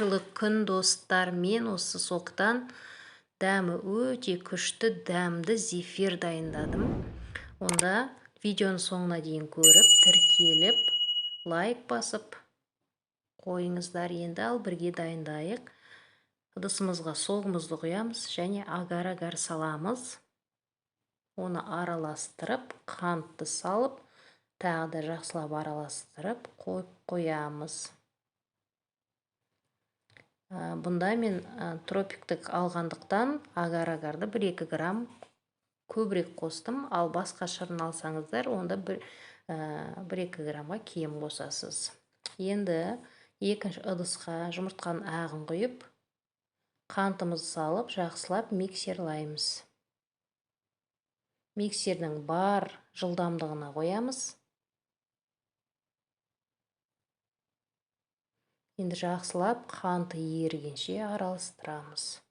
Жылы күн достар, мен осы соқтан дәмі өте күшті дәмді зефир дайындадым. Онда видеоны соңына дейін көріп, тіркеліп, лайк басып қойыңыздар. Енді ал бірге дайындайық. Ыдысымызға соғымызды құямыз және агар-агар саламыз. Оны араластырып, қантты салып, тағы да жақсылап араластырып қоямыз. Бұнда мен тропиктік алғандықтан агар-агарды 1-2 грамм көбірек қостым. Ал басқа шырын алсаңыздар, онда 1-2 граммға кем қосасыз. Енді екінші ыдысқа жұмыртқаның ағын құйып, қантымызды салып, жақсылап миксерлаймыз. Миксердің бар жылдамдығына қоямыз. Енді жақсылап қанты ерігенше араластырамыз.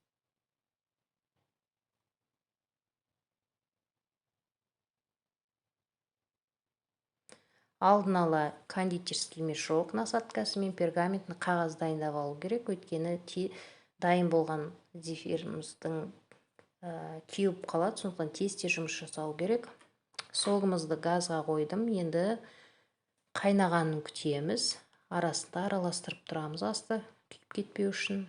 Алдын ала кондитерский мешок насадкасы мен пергаментный қағаз дайындап алу керек. Өйткені дайын болған зефиріміздің кеуіп қалады, сондықтан тез жұмыс жасау керек. Соғымызды газға қойдым. Енді қайнағанын күтеміз. Арасында араластырып тұрамыз, асты күйіп кетпеу үшін.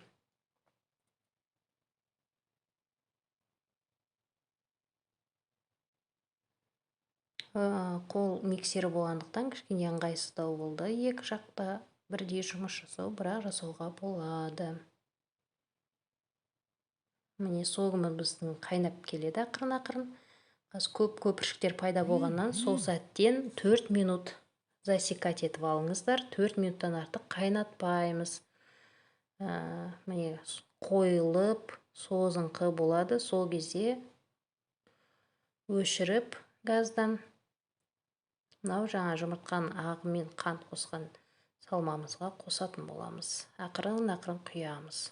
Қол миксері болғандықтан кішкене ыңғайсыздау болды. Екі жақта бірдей жұмыс жасау, бірақ жасауға болады. Міне соғымымыздың қайнап келеді ақырын-ақырын. Көп көпіршіктер пайда болғаннан сол сәттен 4 минут засекать етіп алыңыздар. 4 минуттан артық қайнатпаймыз. Міне қойылып, созыңқы болады. Сол кезде өшіріп газдан мынау жаңа жұмыртқаның ағы мен қант қосқан салмамызға қосатын боламыз. Ақырын-ақырын құямыз.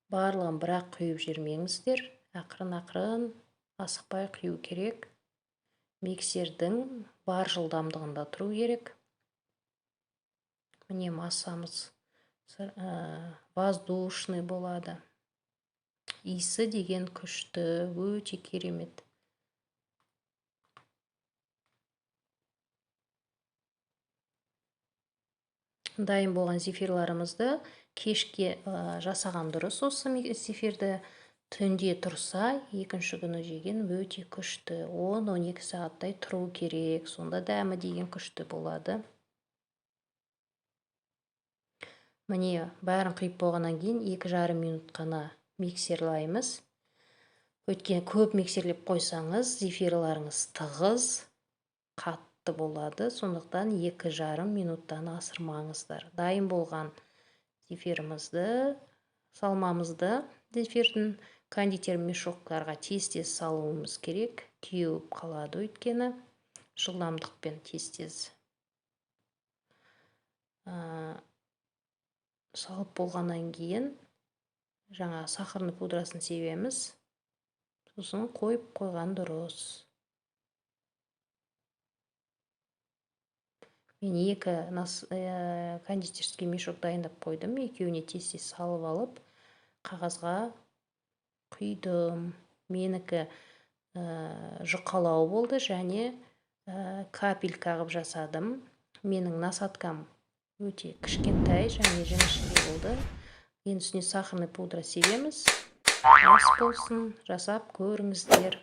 Барлығын бірақ құйып жүрмеңіздер. Ақырын-ақырын асықпай құю керек. Миксердің бар жылдамдығында тұру керек. Міне массамыз воздушный болады. Иісі деген күшті, өте керемет. Дайын болған зефирларымызды кешке жасаған дұрыс. Осы зефирді түнде тұрса, екінші күні жеген өте күшті. 10-12 сағаттай тұру керек. Сонда дәмі деген күшті болады. Міне бәрін құйып болғаннан кейін 2,5 минут қана миксерлаймыз. Өйткені көп миксерлеп қойсаңыз, зефирларыңыз тығыз, қатты болады. Сондықтан 2,5 минуттан асырмаңыздар. Дайын болған зефирімізді, салмамызды зефирдің кондитер мешоктарға тез-тез салуымыз керек. Кеуіп қалады өйткені жылдамдықпен тез-тез салып болғаннан кейін жаңа сахарный пудрасын себеміз. Сосын қойып қойған дұрыс. Мен 2 кондитерский мешок дайындап қойдым. Екеуіне тез-тез салып алып, қағазға құйдым. Менікі жұқалау болды және капелька қылып жасадым. Менің насадкам өте кішкентай және жіңішке болды. Енді үстіне сахарный пудра себеміз. Ас болсын, жасап көріңіздер.